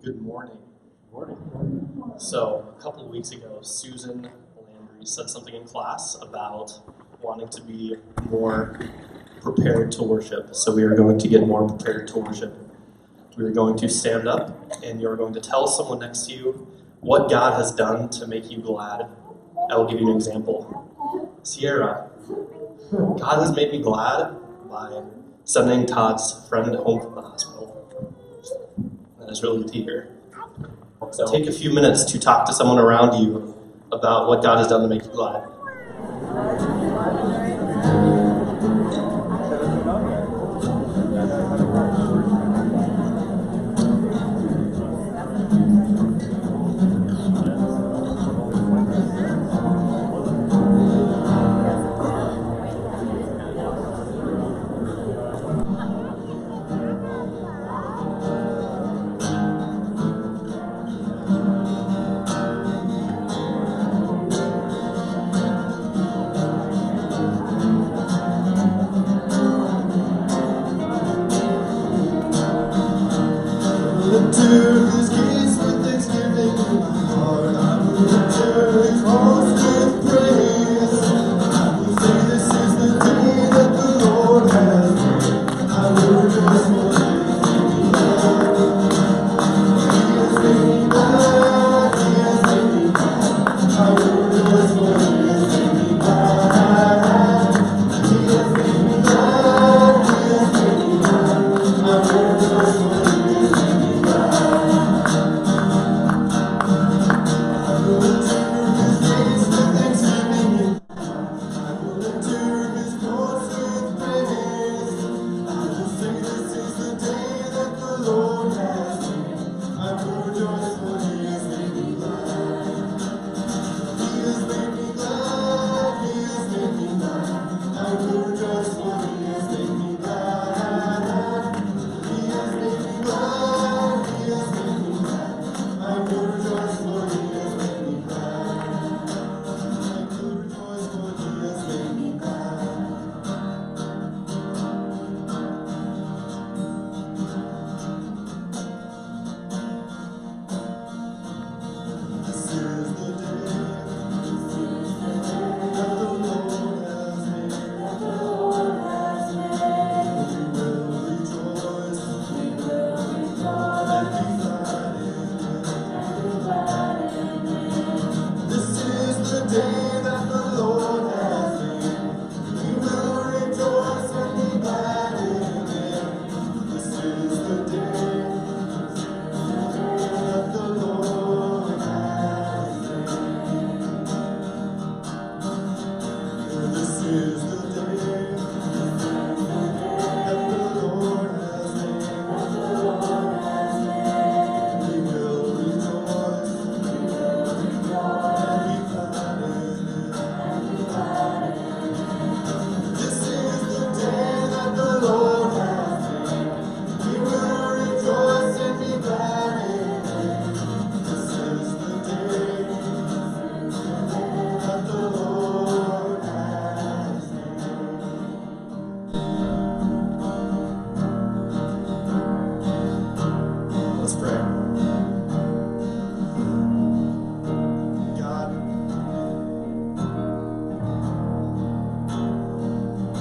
Good morning. Morning. So, a couple of weeks ago, Susan Landry said something in class about wanting to be more prepared to worship. So we are going to get more prepared to worship. We are going to stand up, and you're going to tell someone next to you what God has done to make you glad. I will give you an example. Sierra, God has made me glad by sending Todd's friend home from the hospital. That is really good to hear. So take a few minutes to talk to someone around you about what God has done to make you glad.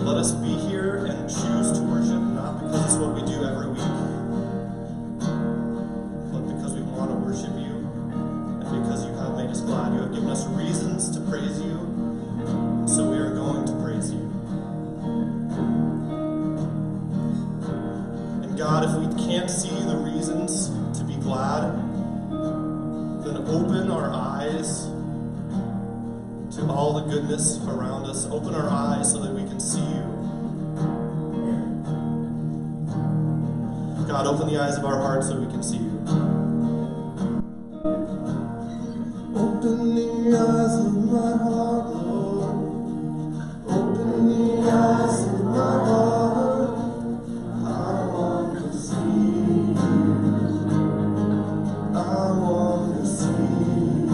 Let us be here and choose to worship, not because it's what we do every week, but because we want to worship you, and because you have made us glad. You have given us reasons to praise you, so we are going to praise you. And God, if we can't see the reasons to be glad, then open our eyes to all the goodness around us. Open our eyes so that we can see you. God, open the eyes of our hearts so we can see you. Open the eyes of my heart, Lord. Open the eyes of my heart. I want to see you. I want to see you.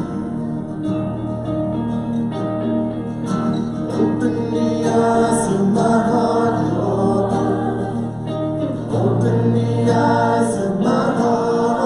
Open the eyes of my heart, Lord. Open the eyes of my heart.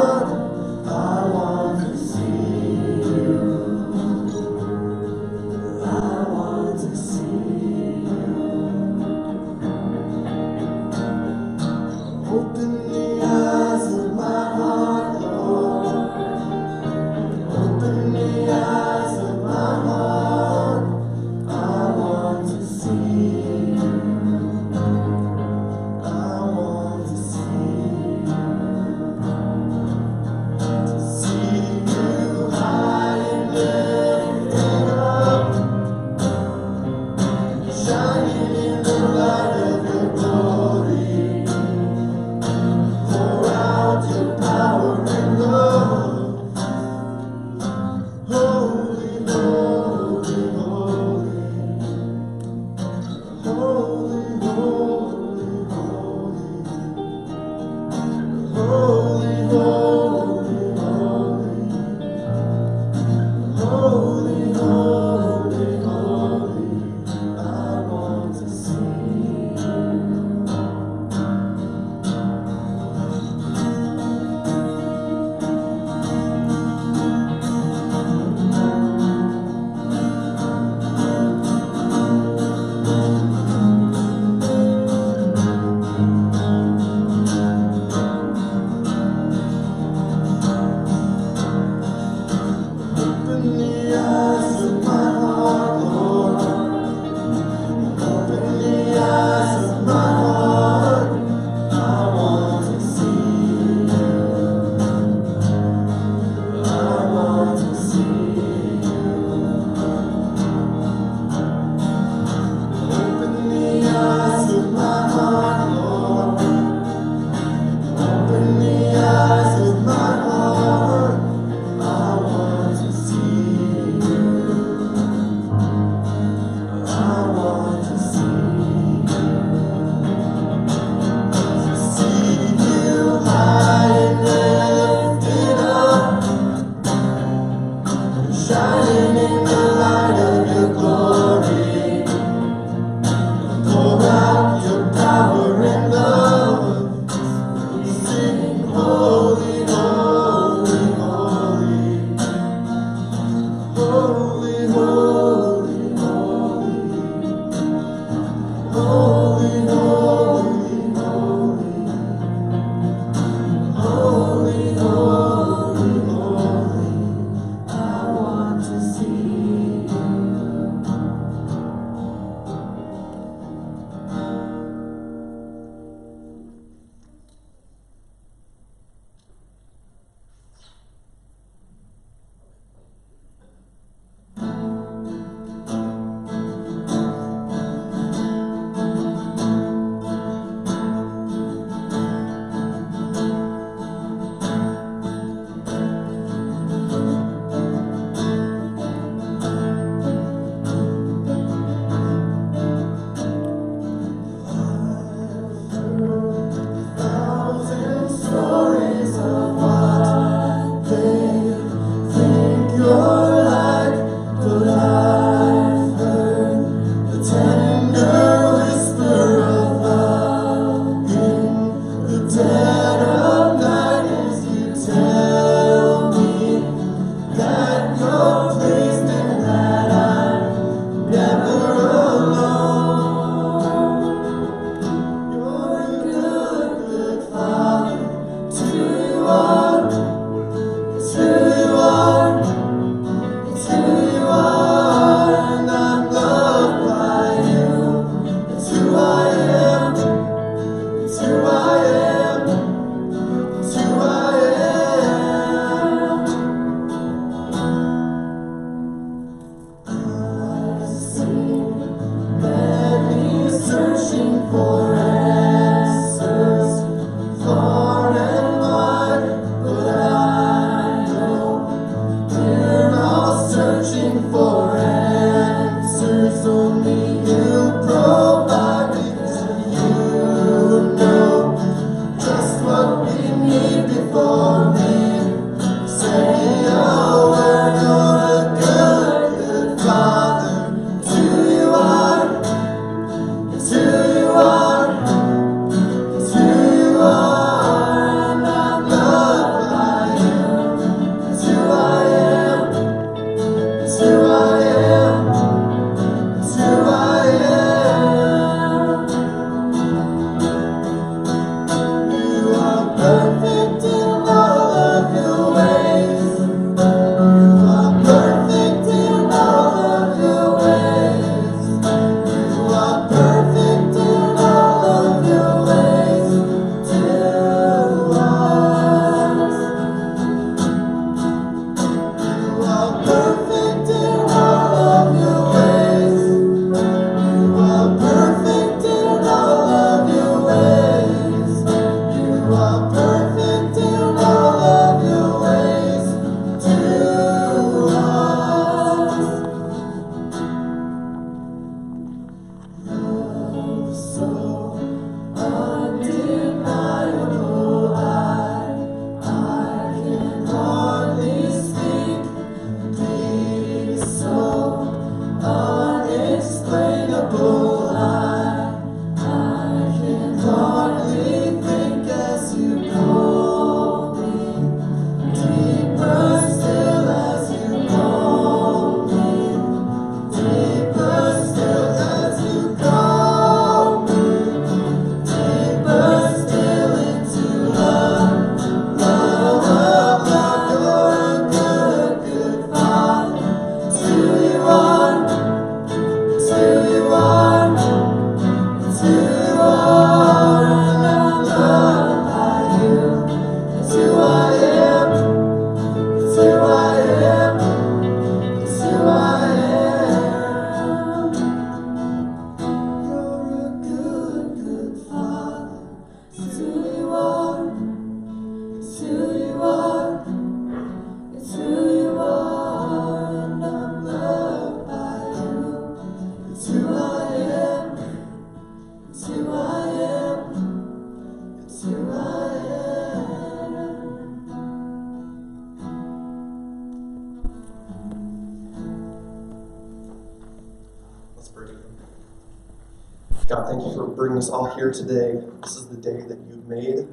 God, thank you for bringing us all here today. This is the day that you've made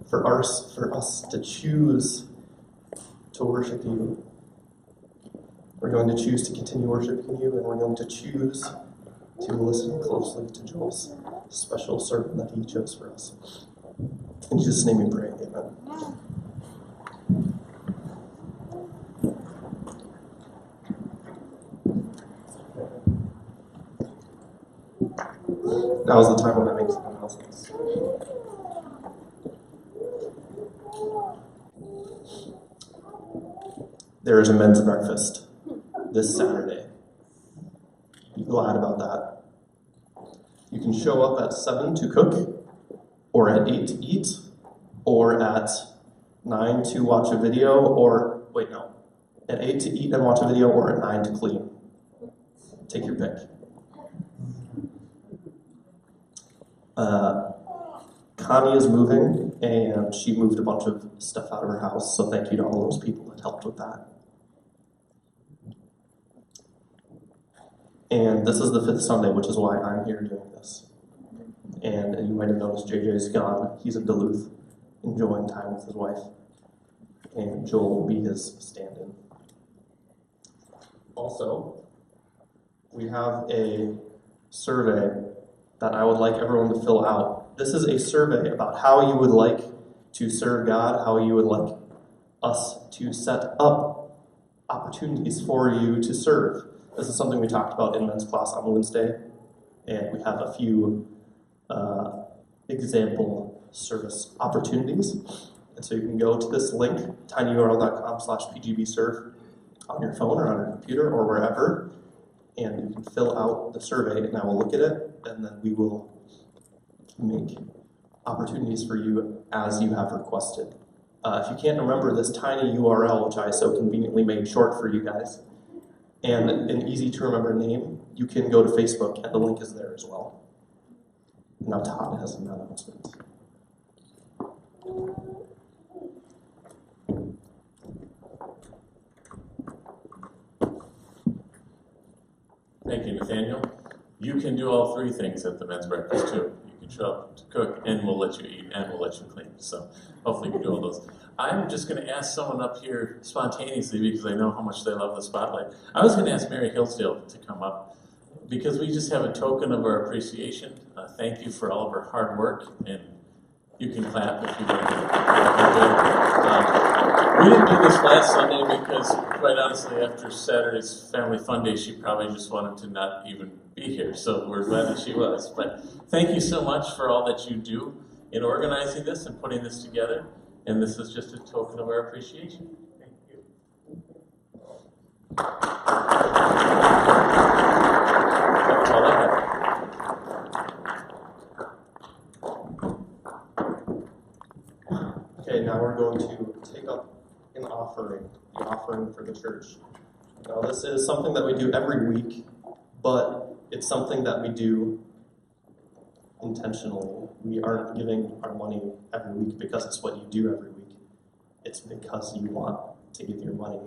for us to choose to worship you. We're going to choose to continue worshiping you, and we're going to choose to listen closely to Joel's special sermon that he chose for us. In Jesus' name we pray, amen. Now is the time when I make some announcements. There is a men's breakfast this Saturday. Be glad about that. You can show up at 7 to cook, or at 8 to eat, or at 9 to watch a video, at 8 to eat and watch a video, or at 9 to clean. Take your pick. Connie is moving, and she moved a bunch of stuff out of her house, so thank you to all those people that helped with that. And this is the 5th Sunday, which is why I'm here doing this. And you might have noticed JJ's gone. He's in Duluth, enjoying time with his wife. And Joel will be his stand-in. Also, we have a survey that I would like everyone to fill out. This is a survey about how you would like to serve God, how you would like us to set up opportunities for you to serve. This is something we talked about in men's class on Wednesday, and we have a few example service opportunities. And so you can go to this link, tinyurl.com/pgbserve, on your phone or on your computer or wherever, and you can fill out the survey, and I will look at it, and then we will make opportunities for you as you have requested. If you can't remember this tiny URL, which I so conveniently made short for you guys, and an easy-to-remember name, you can go to Facebook, and the link is there as well. Now Todd has an announcement. Thank you, Nathaniel. You can do all three things at the men's breakfast, too. You can show up to cook, and we'll let you eat, and we'll let you clean. So hopefully you can do all those. I'm just going to ask someone up here spontaneously because I know how much they love the spotlight. I was going to ask Mary Hillsdale to come up because we just have a token of our appreciation. Thank you for all of her hard work, and you can clap if you want to. We didn't do this last Sunday because, quite honestly, after Saturday's Family Fun Day, she probably just wanted to not even be here. So we're glad that she was. But thank you so much for all that you do in organizing this and putting this together. And this is just a token of our appreciation. Thank you. That's all I have. Okay, now we're going to take up an offering, the offering for the church. Now this is something that we do every week, but it's something that we do intentionally. We aren't giving our money every week because it's what you do every week. It's because you want to give your money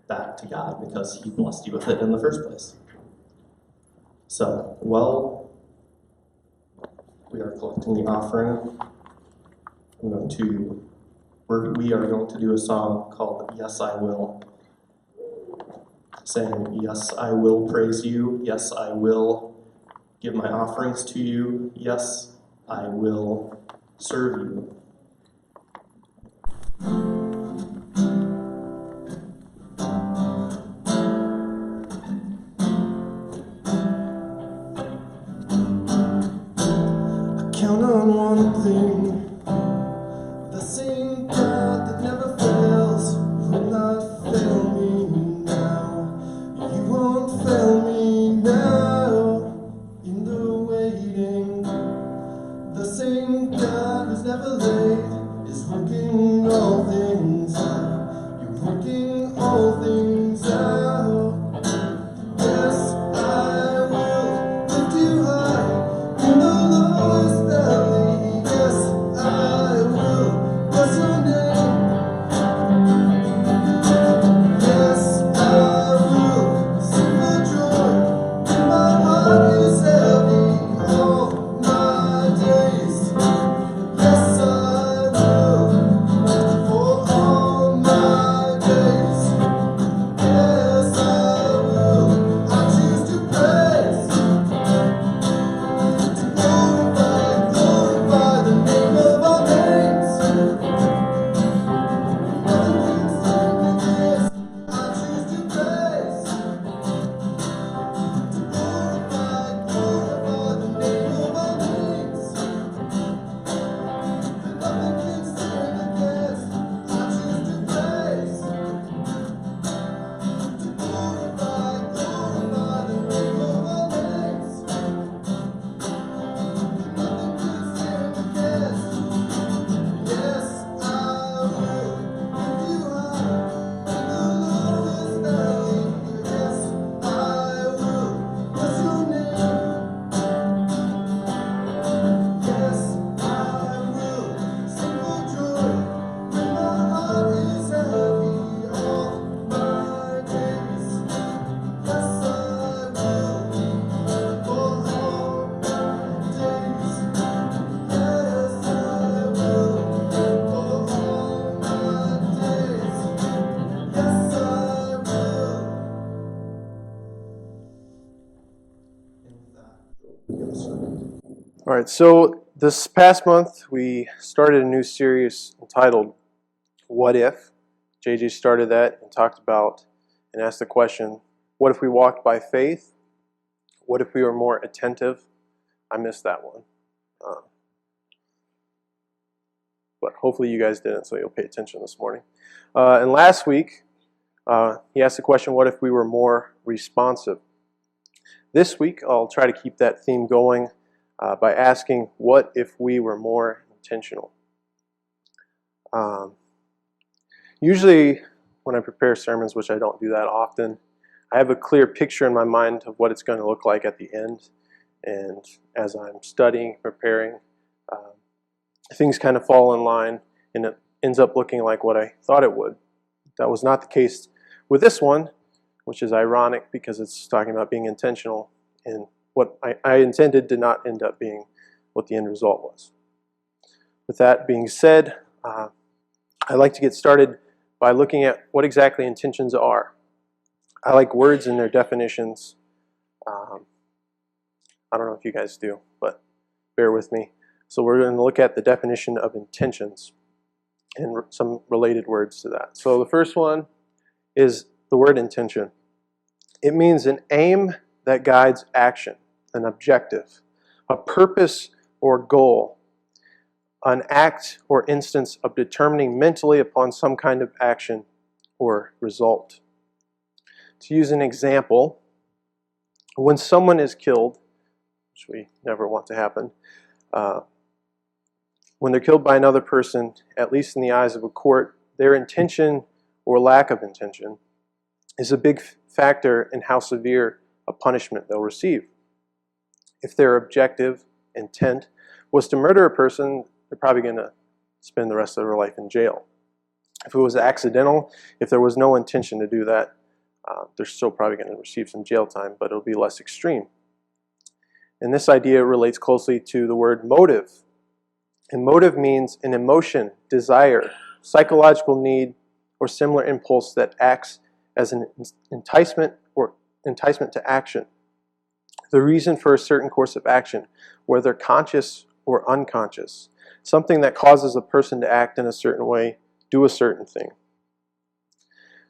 back to God because He blessed you with it in the first place. So, we are collecting the offering. We are going to do a song called Yes, I Will. Saying, yes, I will praise you. Yes, I will give my offerings to you. Yes, I will serve you. I count on one thing. The same God that never fails will not fail me now. You won't fail me now in the waiting. The same God who's never late is working all things out. You're working all things out. Yes, I will lift you high in the lowest valley. Yes, I will bless your name. Yes, I will sing for joy when my heart is heavy. Oh, All right, so this past month we started a new series entitled What If? JJ started that and talked about and asked the question, what if we walked by faith? What if we were more attentive? I missed that one. But hopefully you guys didn't, so you'll pay attention this morning. And last week, he asked the question, what if we were more responsive? This week, I'll try to keep that theme going by asking, what if we were more intentional? Usually, when I prepare sermons, which I don't do that often, I have a clear picture in my mind of what it's going to look like at the end. And as I'm studying, preparing, things kind of fall in line, and it ends up looking like what I thought it would. That was not the case with this one, which is ironic because it's talking about being intentional, and what I intended did not end up being what the end result was. With that being said, I'd like to get started by looking at what exactly intentions are. I like words and their definitions. I don't know if you guys do, but bear with me. So we're going to look at the definition of intentions and some related words to that. So the first one is the word intention. It means an aim that guides action, an objective, a purpose or goal, an act or instance of determining mentally upon some kind of action or result. To use an example, when someone is killed, which we never want to happen, when they're killed by another person, at least in the eyes of a court, their intention or lack of intention is a big factor in how severe a punishment they'll receive. If their objective intent was to murder a person, they're probably going to spend the rest of their life in jail. If it was accidental, if there was no intention to do that, they're still probably going to receive some jail time, but it'll be less extreme. And this idea relates closely to the word motive. And motive means an emotion, desire, psychological need, or similar impulse that acts as an enticement to action. The reason for a certain course of action, whether conscious or unconscious, something that causes a person to act in a certain way, do a certain thing.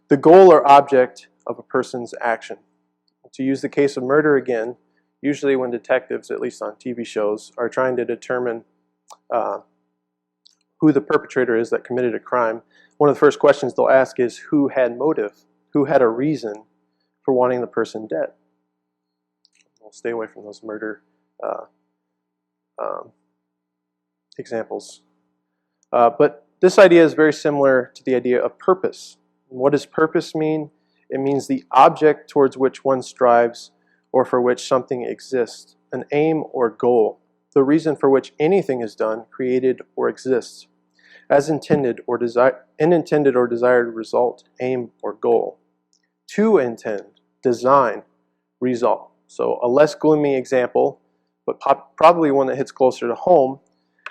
The goal or object of a person's action. To use the case of murder again, usually when detectives, at least on TV shows, are trying to determine who the perpetrator is that committed a crime, one of the first questions they'll ask is who had motive, who had a reason for wanting the person dead. We'll stay away from those murder examples. But this idea is very similar to the idea of purpose. And what does purpose mean? It means the object towards which one strives or for which something exists, an aim or goal, the reason for which anything is done, created, or exists, as intended or unintended or desired result, aim, or goal. To intend, design, result. So a less gloomy example, but probably one that hits closer to home.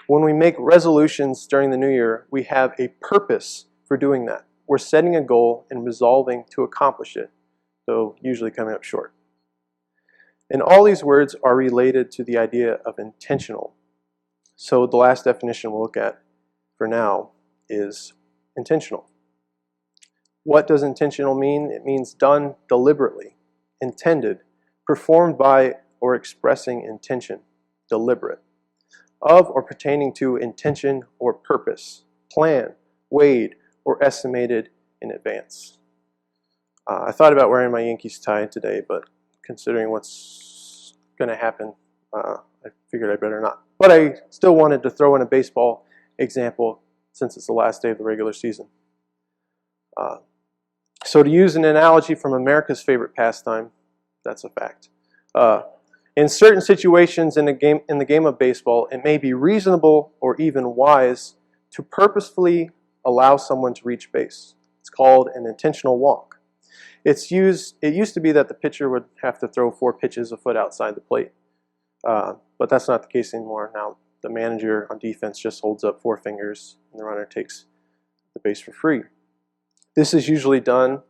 When we make resolutions during the new year, we have a purpose for doing that. We're setting a goal and resolving to accomplish it, though usually coming up short. And all these words are related to the idea of intentional. So the last definition we'll look at for now is intentional. What does intentional mean? It means done deliberately, intended, performed by or expressing intention, deliberate, of or pertaining to intention or purpose, plan, weighed, or estimated in advance. I thought about wearing my Yankees tie today, but considering what's going to happen, I figured I better not. But I still wanted to throw in a baseball example since it's the last day of the regular season. So to use an analogy from America's favorite pastime, that's a fact. In certain situations in the game of baseball, it may be reasonable or even wise to purposefully allow someone to reach base. It's called an intentional walk. It used to be that the pitcher would have to throw 4 pitches a foot outside the plate, but that's not the case anymore. Now the manager on defense just holds up 4 fingers and the runner takes the base for free. This is usually done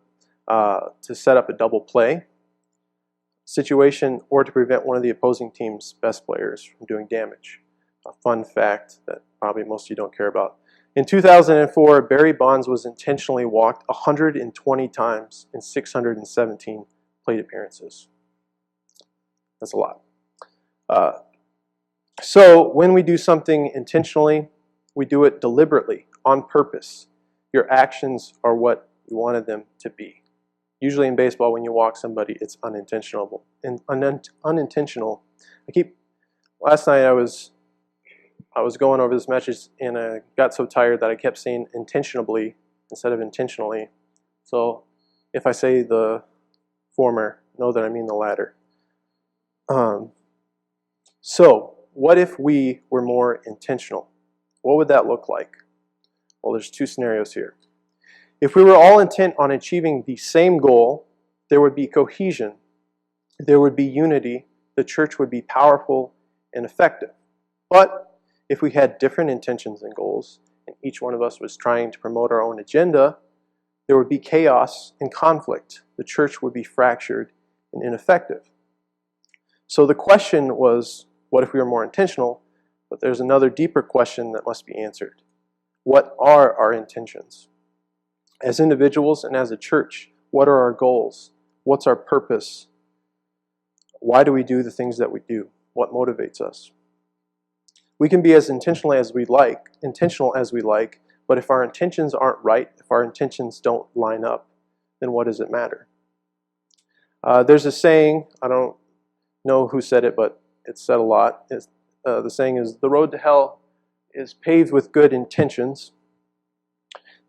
to set up a double play. situation or to prevent one of the opposing team's best players from doing damage. A fun fact that probably most of you don't care about. In 2004, Barry Bonds was intentionally walked 120 times in 617 plate appearances. That's a lot. So when we do something intentionally, we do it deliberately, on purpose. Your actions are what you wanted them to be. Usually in baseball, when you walk somebody, it's unintentional. Unintentional. Last night I was going over this message and I got so tired that I kept saying intentionally instead of intentionally. So if I say the former, know that I mean the latter. So what if we were more intentional? What would that look like? Well, there's two scenarios here. If we were all intent on achieving the same goal, there would be cohesion, there would be unity, the church would be powerful and effective. But if we had different intentions and goals, and each one of us was trying to promote our own agenda, there would be chaos and conflict. The church would be fractured and ineffective. So the question was, what if we were more intentional? But there's another deeper question that must be answered. What are our intentions? As individuals and as a church, what are our goals? What's our purpose? Why do we do the things that we do? What motivates us? We can be as intentional as we like, but if our intentions aren't right, if our intentions don't line up, then what does it matter? There's a saying, I don't know who said it, but it's said a lot. The saying is, the road to hell is paved with good intentions.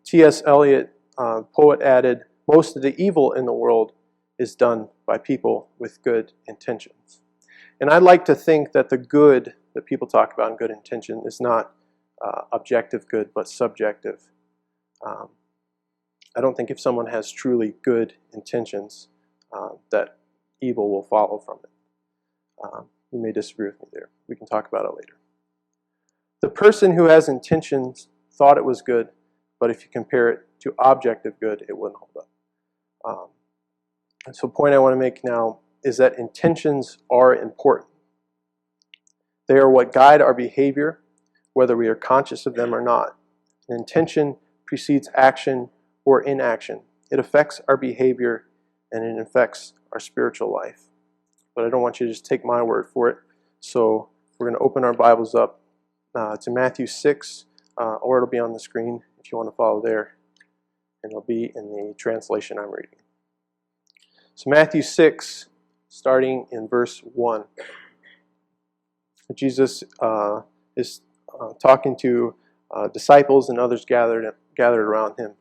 T.S. Eliot, poet, added, most of the evil in the world is done by people with good intentions. And I'd like to think that the good that people talk about in good intention is not objective good, but subjective. I don't think if someone has truly good intentions, that evil will follow from it. You may disagree with me there. We can talk about it later. The person who has intentions thought it was good, but if you compare it to objective good, it wouldn't hold up. So the point I want to make now is that intentions are important. They are what guide our behavior, whether we are conscious of them or not. An intention precedes action or inaction. It affects our behavior and it affects our spiritual life. But I don't want you to just take my word for it. So we're going to open our Bibles up to Matthew 6, or it'll be on the screen if you want to follow there. And it'll be in the translation I'm reading. So Matthew 6, starting in verse 1. Jesus is talking to disciples and others gathered around him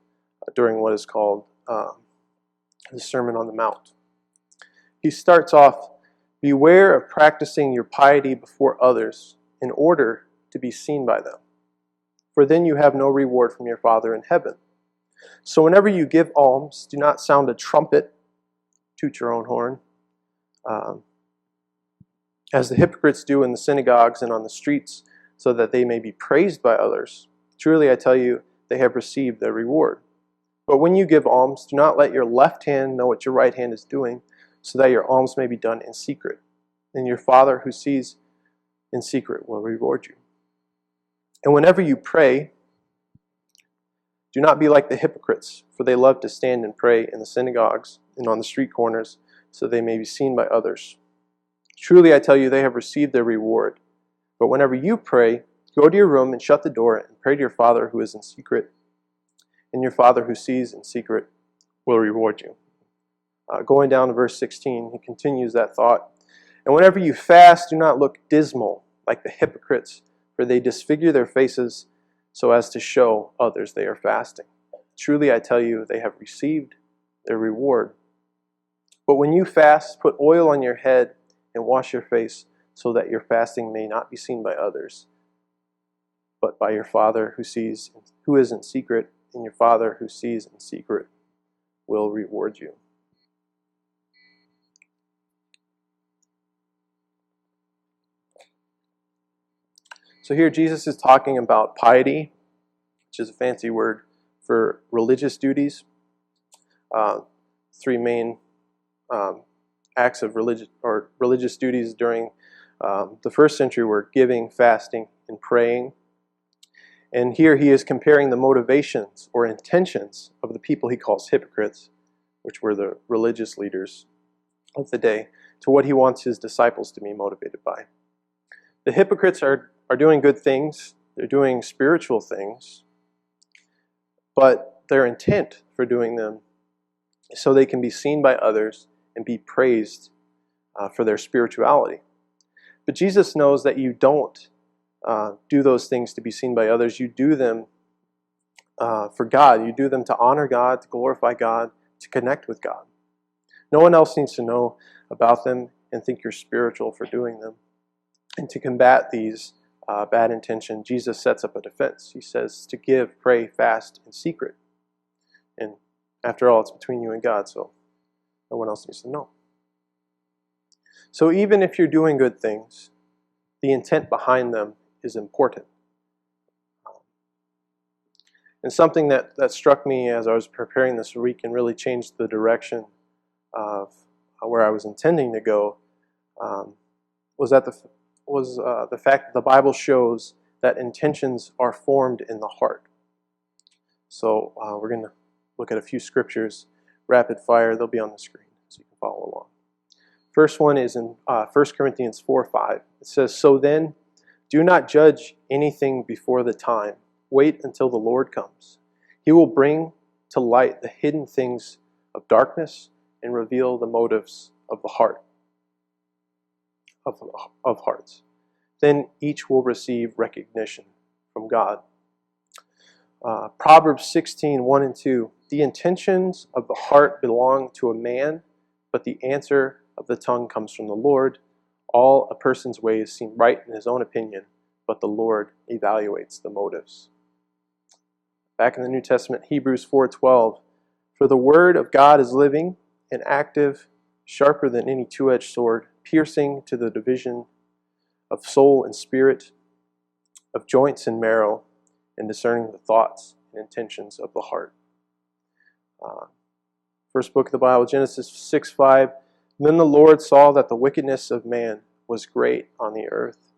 during what is called the Sermon on the Mount. He starts off, beware of practicing your piety before others in order to be seen by them, for then you have no reward from your Father in heaven. So whenever you give alms, do not sound a trumpet, toot your own horn, as the hypocrites do in the synagogues and on the streets, so that they may be praised by others. Truly I tell you, they have received their reward. But when you give alms, do not let your left hand know what your right hand is doing, so that your alms may be done in secret. And your Father who sees in secret will reward you. And whenever you pray, do not be like the hypocrites, for they love to stand and pray in the synagogues and on the street corners, so they may be seen by others. Truly I tell you, they have received their reward. But whenever you pray, go to your room and shut the door and pray to your Father who is in secret. And your Father who sees in secret will reward you. Going down to verse 16, he continues that thought. And whenever you fast, do not look dismal like the hypocrites, for they disfigure their faces so as to show others they are fasting. Truly I tell you, they have received their reward. But when you fast, put oil on your head and wash your face, so that your fasting may not be seen by others, but by your Father who is in secret, and your Father who sees in secret will reward you. So here Jesus is talking about piety, which is a fancy word for religious duties. Three main acts of religious duties during the first century were giving, fasting, and praying. And here he is comparing the motivations or intentions of the people he calls hypocrites, which were the religious leaders of the day, to what he wants his disciples to be motivated by. The hypocrites are doing good things, they're doing spiritual things, but their intent for doing them is so they can be seen by others and be praised for their spirituality. But Jesus knows that you don't do those things to be seen by others. You do them for God. You do them to honor God, to glorify God, to connect with God. No one else needs to know about them and think you're spiritual for doing them. And to combat these bad intentions, Jesus sets up a defense. He says to give, pray, fast in secret. And after all, it's between you and God, so no one else needs to know. So even if you're doing good things, the intent behind them is important. And something that struck me as I was preparing this week and really changed the direction of where I was intending to go was the fact that the Bible shows that intentions are formed in the heart. So we're going to look at a few scriptures, rapid fire. They'll be on the screen so you can follow along. First one is in 1 Corinthians 4:5. It says, "So then, do not judge anything before the time. Wait until the Lord comes. He will bring to light the hidden things of darkness and reveal the motives of the heart, of hearts. Then each will receive recognition from God." Proverbs 16:1 and 2. "The intentions of the heart belong to a man, but the answer of the tongue comes from the Lord. All a person's ways seem right in his own opinion, but the Lord evaluates the motives." Back in the New Testament, Hebrews 4:12. "For the word of God is living and active, sharper than any two-edged sword, piercing to the division of soul and spirit, of joints and marrow, and discerning the thoughts and intentions of the heart." First book of the Bible, Genesis 6:5. "Then the Lord saw that the wickedness of man was great on the earth,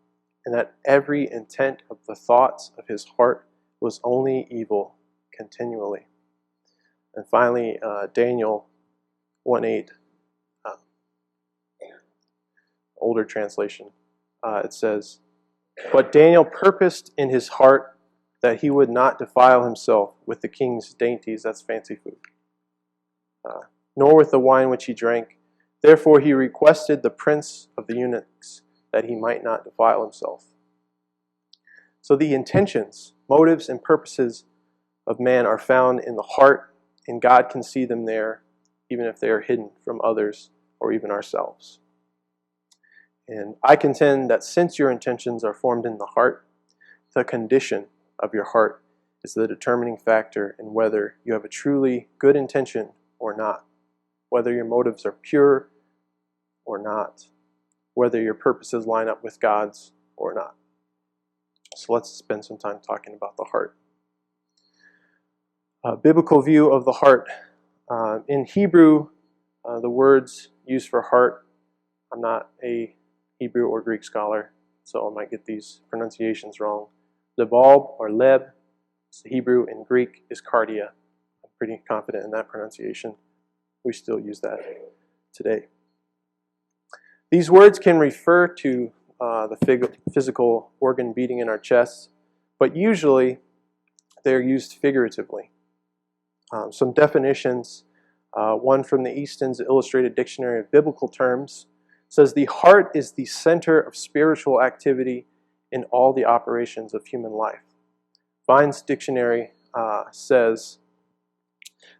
and that every intent of the thoughts of his heart was only evil continually." And finally, Daniel 1:8, older translation. It says, "But Daniel purposed in his heart that he would not defile himself with the king's dainties," that's fancy food, "nor with the wine which he drank. Therefore he requested the prince of the eunuchs that he might not defile himself." So the intentions, motives, and purposes of man are found in the heart, and God can see them there, even if they are hidden from others or even ourselves. And I contend that since your intentions are formed in the heart, the condition of your heart is the determining factor in whether you have a truly good intention or not, whether your motives are pure or not, whether your purposes line up with God's or not. So let's spend some time talking about the heart. Biblical view of the heart. In Hebrew, the words used for heart, I'm not a Hebrew or Greek scholar, so I might get these pronunciations wrong. Lebab or leb, it's the Hebrew, and Greek is cardia. I'm pretty confident in that pronunciation. We still use that today. These words can refer to the physical organ beating in our chests, but usually they're used figuratively. Some definitions, one from the Easton's Illustrated Dictionary of Biblical Terms, says the heart is the center of spiritual activity in all the operations of human life. Vine's dictionary says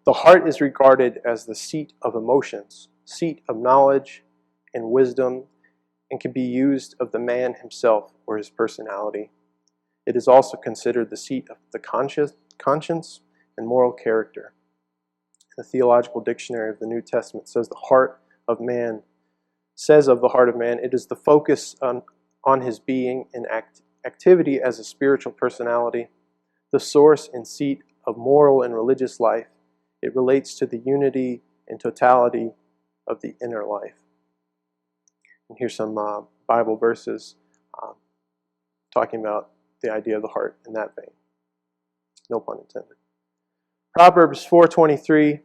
the heart is regarded as the seat of emotions, seat of knowledge and wisdom, and can be used of the man himself or his personality. It is also considered the seat of the conscience and moral character. The Theological Dictionary of the New Testament says the heart of man, it is the focus on his being and activity as a spiritual personality, the source and seat of moral and religious life. It relates to the unity and totality of the inner life. And here's some Bible verses talking about the idea of the heart in that vein. No pun intended. Proverbs 4:23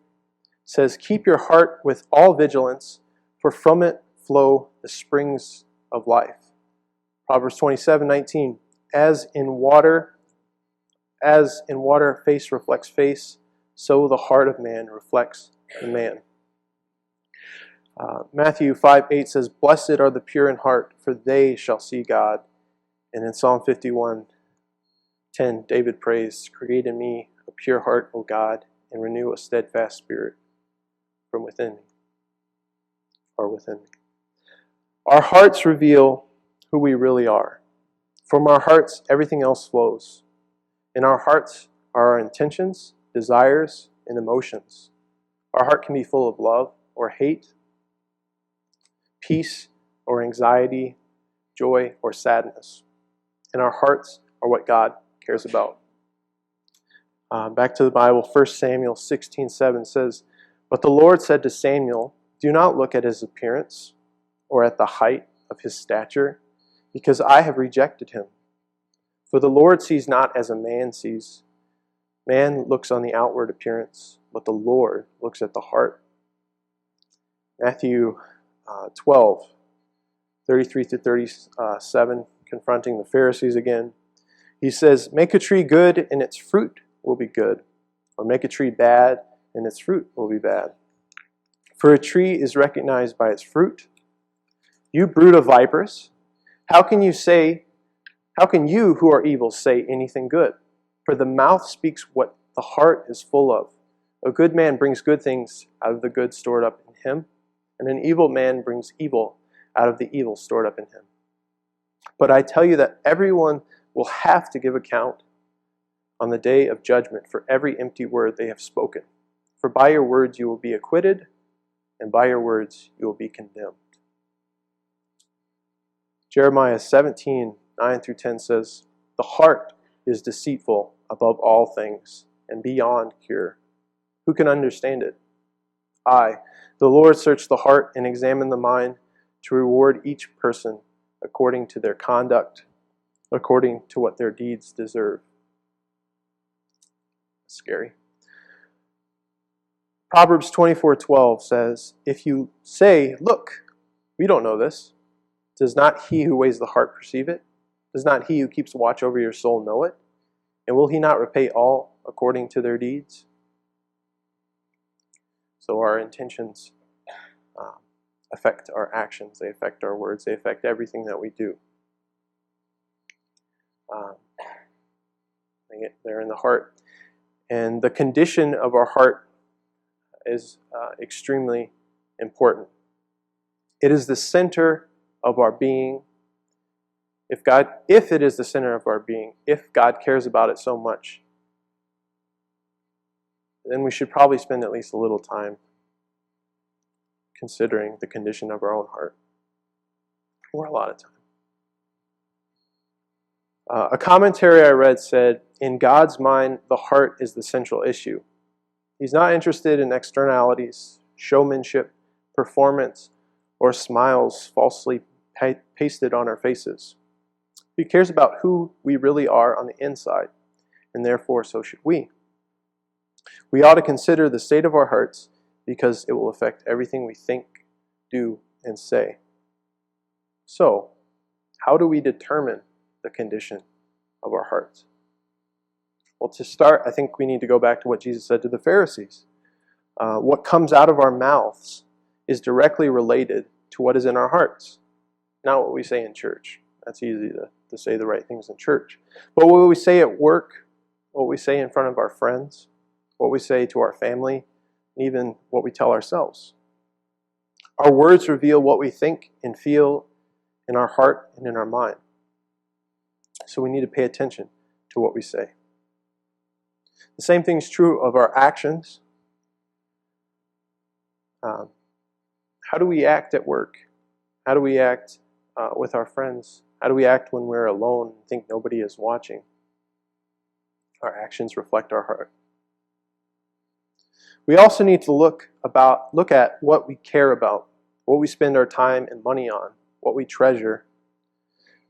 says, "Keep your heart with all vigilance, for from it flow the springs of life." Proverbs 27:19, As in water face reflects face, so the heart of man reflects the man. Matthew 5:8 says, "Blessed are the pure in heart, for they shall see God." And in Psalm 51:10, David prays, "Create in me a pure heart, O God, and renew a steadfast spirit from within me." Our hearts reveal who we really are. From our hearts, everything else flows. In our hearts are our intentions, desires, and emotions. Our heart can be full of love or hate, peace or anxiety, joy or sadness. And our hearts are what God cares about. Back to the Bible, 1 Samuel 16:7 says, "But the Lord said to Samuel, do not look at his appearance or at the height of his stature, because I have rejected him. For the Lord sees not as a man sees. Man looks on the outward appearance, but the Lord looks at the heart." Matthew 12:33-37, confronting the Pharisees again. He says, "Make a tree good, and its fruit will be good. Or make a tree bad, and its fruit will be bad. For a tree is recognized by its fruit. You brood of vipers, how can you who are evil say anything good? For the mouth speaks what the heart is full of. A good man brings good things out of the good stored up in him, and an evil man brings evil out of the evil stored up in him. But I tell you that everyone will have to give account on the day of judgment for every empty word they have spoken. For by your words you will be acquitted, and by your words you will be condemned." Jeremiah 17:9-10 says, "The heart is deceitful above all things and beyond cure. Who can understand it? I, the Lord, search the heart and examine the mind to reward each person according to their conduct, according to what their deeds deserve." Scary. Proverbs 24:12 says, "If you say, 'Look, we don't know this,' does not he who weighs the heart perceive it? Does not he who keeps watch over your soul know it? And will he not repay all according to their deeds?" So our intentions affect our actions. They affect our words. They affect everything that we do. They're in the heart. And the condition of our heart is extremely important. It is the center of our being. If it is the center of our being, if God cares about it so much, then we should probably spend at least a little time considering the condition of our own heart, or a lot of time. A commentary I read said, "In God's mind, the heart is the central issue. He's not interested in externalities, showmanship, performance, or smiles falsely pasted on our faces. He cares about who we really are on the inside, and therefore so should we. We ought to consider the state of our hearts because it will affect everything we think, do, and say." So, how do we determine the condition of our hearts? Well, to start, I think we need to go back to what Jesus said to the Pharisees. What comes out of our mouths is directly related to what is in our hearts, not what we say in church. That's easy to say the right things in church. But what we say at work, what we say in front of our friends, what we say to our family, and even what we tell ourselves. Our words reveal what we think and feel in our heart and in our mind. So we need to pay attention to what we say. The same thing is true of our actions. How do we act at work? How do we act with our friends? How do we act when we're alone and think nobody is watching? Our actions reflect our heart. We also need to look at what we care about, what we spend our time and money on, what we treasure.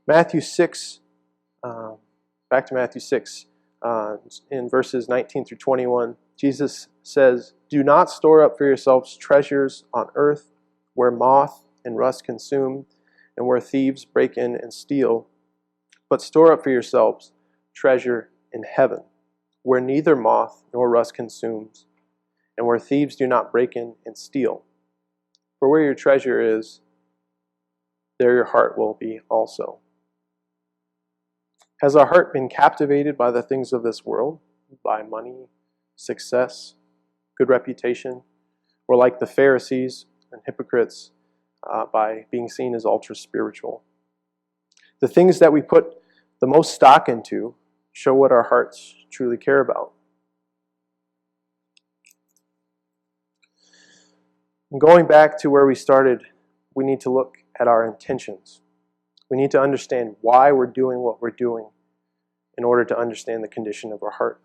Matthew 6, back to Matthew 6, in verses 19 through 21, Jesus says, "Do not store up for yourselves treasures on earth, where moth and rust consume, and where thieves break in and steal. But store up for yourselves treasure in heaven, where neither moth nor rust consumes, and where thieves do not break in and steal. For where your treasure is, there your heart will be also." Has our heart been captivated by the things of this world, by money, success, good reputation, or like the Pharisees and hypocrites, by being seen as ultra spiritual? The things that we put the most stock into show what our hearts truly care about. And going back to where we started, we need to look at our intentions. We need to understand why we're doing what we're doing in order to understand the condition of our heart.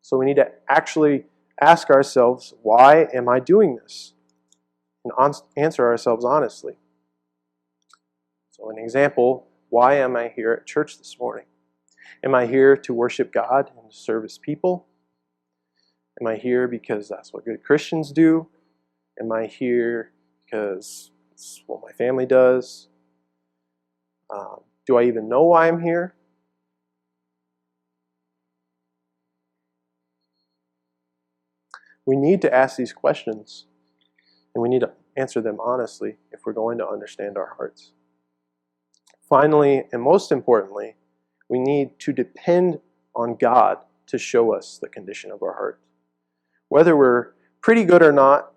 So we need to actually ask ourselves, why am I doing this? And answer ourselves honestly. So an example, why am I here at church this morning? Am I here to worship God and to serve His people? Am I here because that's what good Christians do? Am I here because it's what my family does? Do I even know why I'm here? We need to ask these questions, and we need to answer them honestly if we're going to understand our hearts. Finally, and most importantly, we need to depend on God to show us the condition of our heart. Whether we're pretty good or not,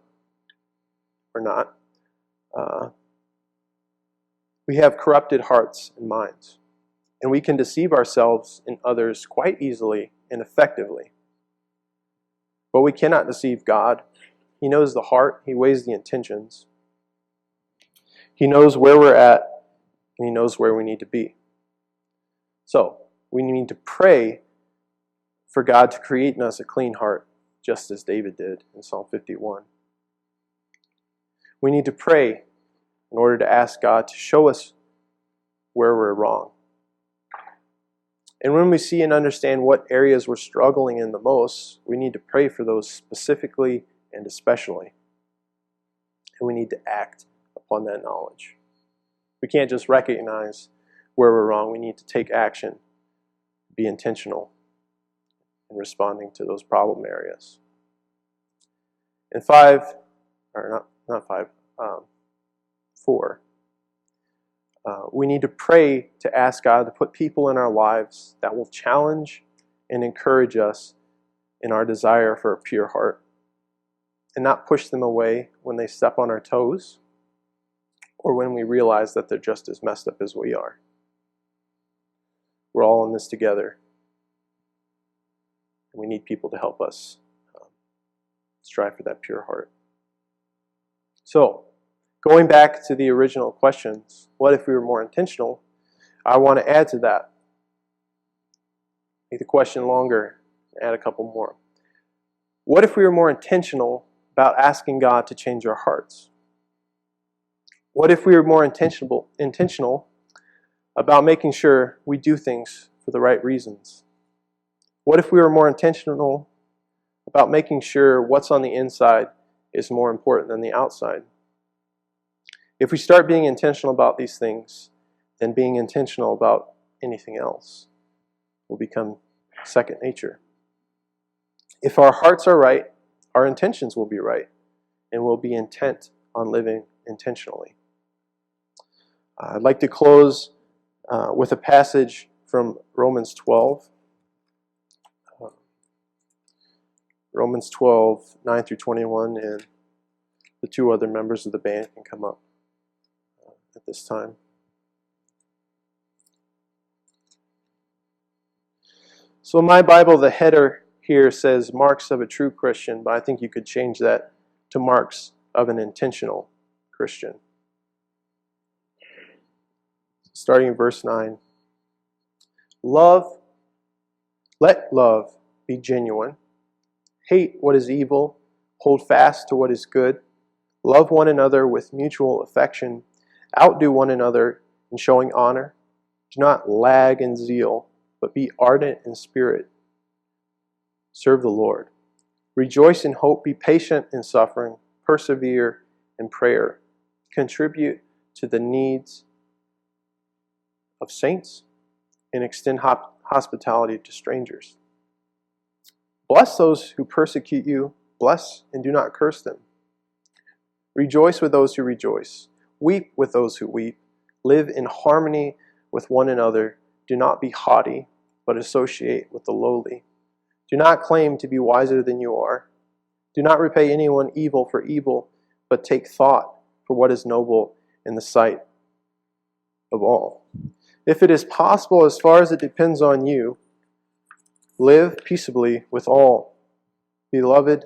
we have corrupted hearts and minds, and we can deceive ourselves and others quite easily and effectively. But we cannot deceive God. He knows the heart. He weighs the intentions. He knows where we're at, and He knows where we need to be. So, we need to pray for God to create in us a clean heart, just as David did in Psalm 51. We need to pray in order to ask God to show us where we're wrong. And when we see and understand what areas we're struggling in the most, we need to pray for those specifically and especially. And we need to act upon that knowledge. We can't just recognize where we're wrong. We need to take action, be intentional in responding to those problem areas. And 4, we need to pray to ask God to put people in our lives that will challenge and encourage us in our desire for a pure heart, and not push them away when they step on our toes or when we realize that they're just as messed up as we are. We're all in this together, and we need people to help us strive for that pure heart. So, going back to the original questions, what if we were more intentional? I want to add to that. Make the question longer, add a couple more. What if we were more intentional about asking God to change our hearts? What if we were more intentional about making sure we do things for the right reasons? What if we were more intentional about making sure what's on the inside is more important than the outside? If we start being intentional about these things, then being intentional about anything else will become second nature. If our hearts are right, our intentions will be right, and we'll be intent on living intentionally. I'd like to close with a passage from Romans 12. Romans 12, 9 through 21, and the two other members of the band can come up at this time. So in my Bible, the header here says marks of a true Christian, but I think you could change that to marks of an intentional Christian. Starting in verse 9. Let love be genuine. Hate what is evil. Hold fast to what is good. Love one another with mutual affection Outdo one another in showing honor. Do not lag in zeal, but be ardent in spirit. Serve the Lord. Rejoice in hope. Be patient in suffering. Persevere in prayer. Contribute to the needs of saints and extend hospitality to strangers. Bless those who persecute you. Bless and do not curse them. Rejoice with those who rejoice. Weep with those who weep. Live in harmony with one another. Do not be haughty, but associate with the lowly. Do not claim to be wiser than you are. Do not repay anyone evil for evil, but take thought for what is noble in the sight of all. If it is possible, as far as it depends on you, live peaceably with all. Beloved,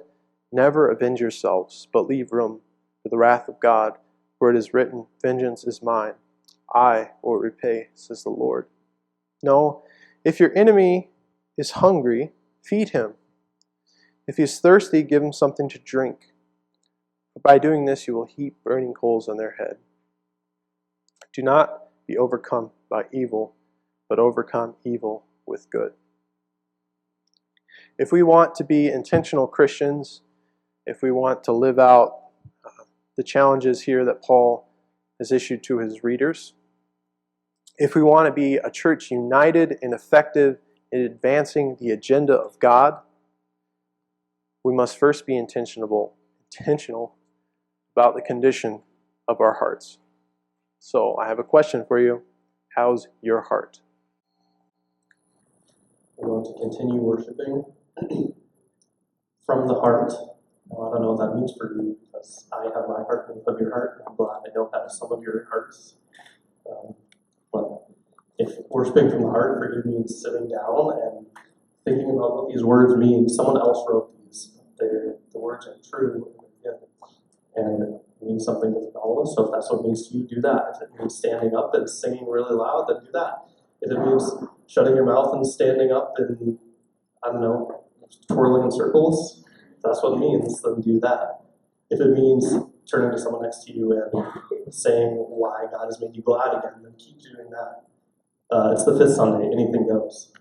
never avenge yourselves, but leave room for the wrath of God, for it is written, "Vengeance is mine, I will repay," says the Lord. No, if your enemy is hungry, feed him. If he is thirsty, give him something to drink. For by doing this, you will heap burning coals on their head. Do not be overcome by evil, but overcome evil with good. If we want to be intentional Christians, if we want to live out the challenges here that Paul has issued to his readers, if we want to be a church united and effective in advancing the agenda of God, we must first be intentional about the condition of our hearts. So I have a question for you. How's your heart? We're going to continue worshiping from the heart. Now, I don't know what that means for you, because I have my heart and you have your heart, and I'm glad I don't have some of your hearts. But if worshiping from the heart for you means sitting down and thinking about what these words mean, someone else wrote these. The words are true and it means something to all of us. So if that's what it means to you, do that. If it means standing up and singing really loud, then do that. If it means shutting your mouth and standing up and, I don't know, twirling in circles, if that's what it means, then do that. If it means turning to someone next to you and saying why God has made you glad again, then keep doing that. It's the fifth Sunday, anything goes.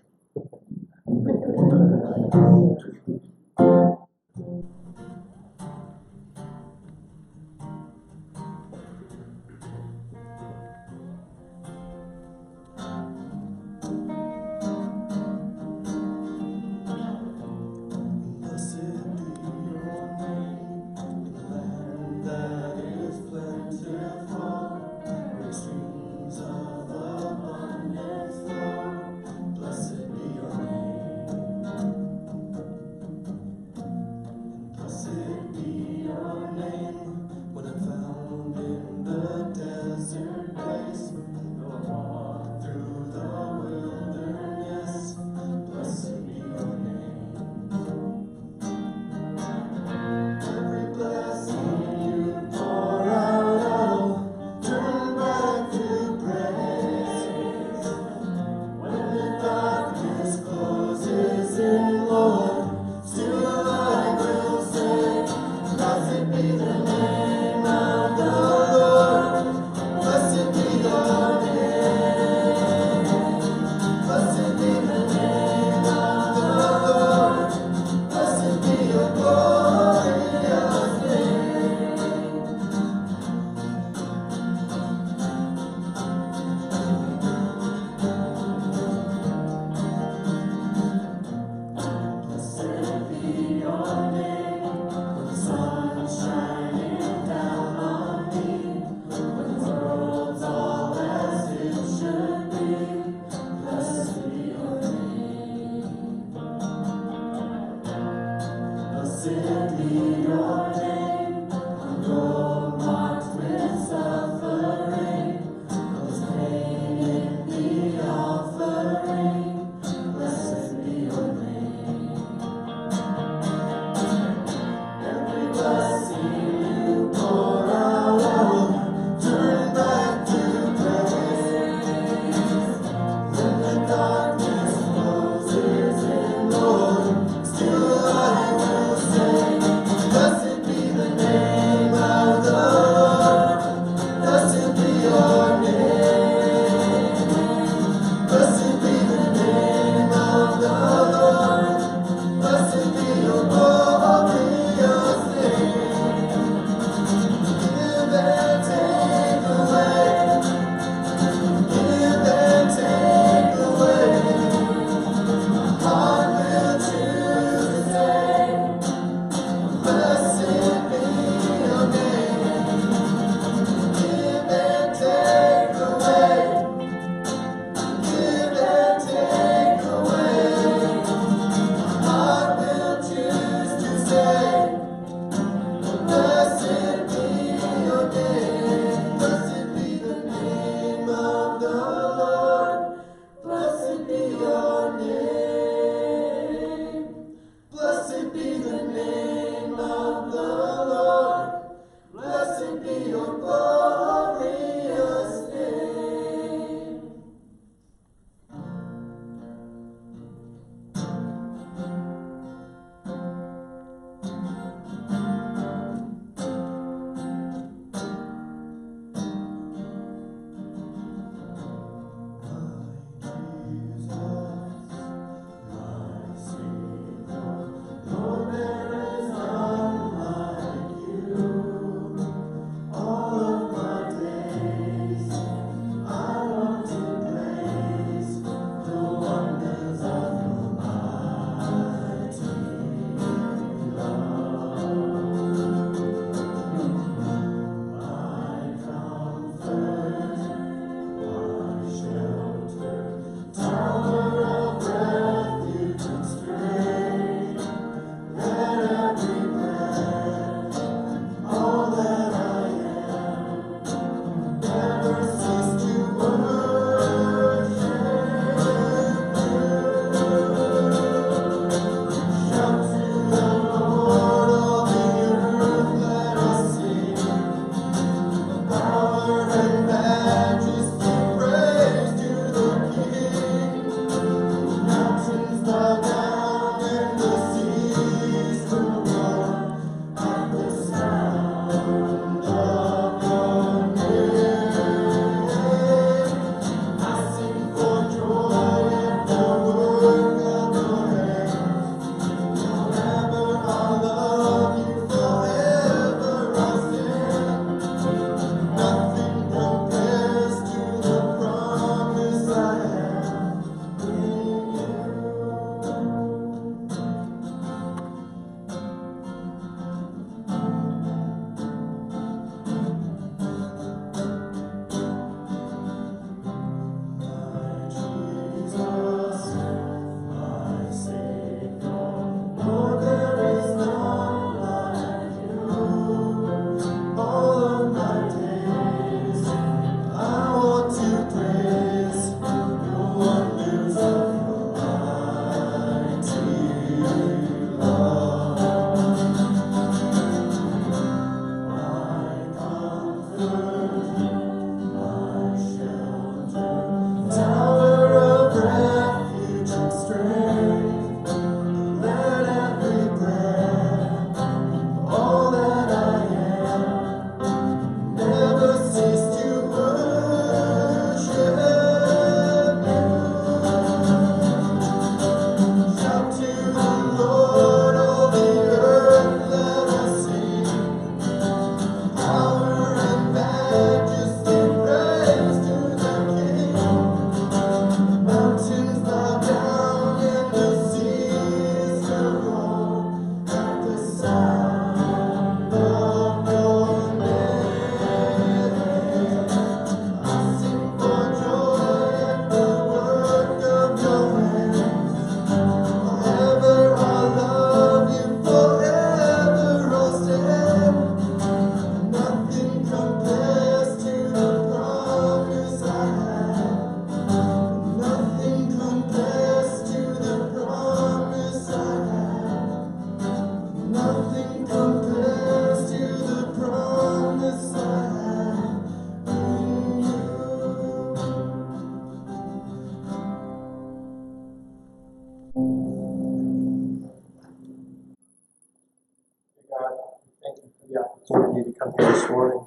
Opportunity to come here this morning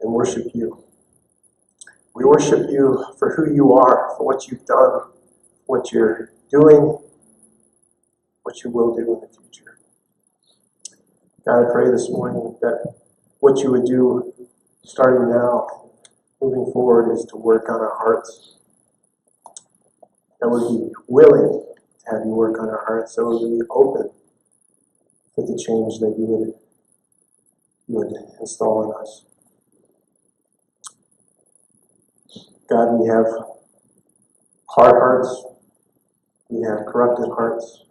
and worship you. We worship you for who you are, for what you've done, what you're doing, what you will do in the future. God, I pray this morning that what you would do starting now, moving forward, is to work on our hearts. That we'd be willing to have you work on our hearts, so we'd be open for the change that you would install in us. God, we have hard hearts. We have corrupted hearts.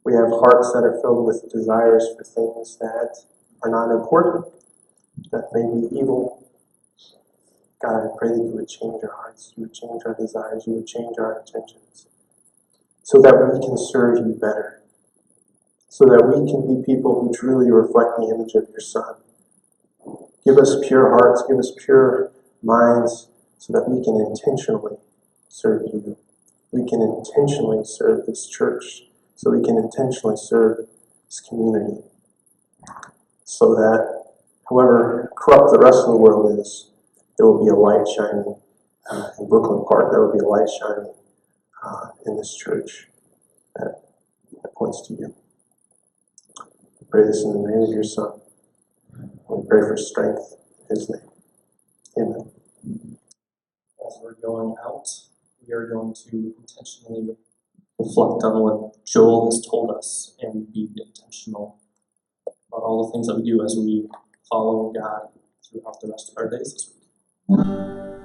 We have hearts that are filled with desires for things that are not important, that may be evil. God, I pray that you would change our hearts, you would change our desires, you would change our intentions, so that we can serve you better, so that we can be people who truly reflect the image of your Son. Give us pure hearts, give us pure minds, so that we can intentionally serve you. We can intentionally serve this church, so we can intentionally serve this community, so that however corrupt the rest of the world is, there will be a light shining in Brooklyn Park. There will be a light shining in this church that points to you. We pray this in the name of your Son. We pray for strength in his name. Amen. As we're going out, we are going to intentionally reflect on what Joel has told us and be intentional about all the things that we do as we follow God throughout the rest of our days this week.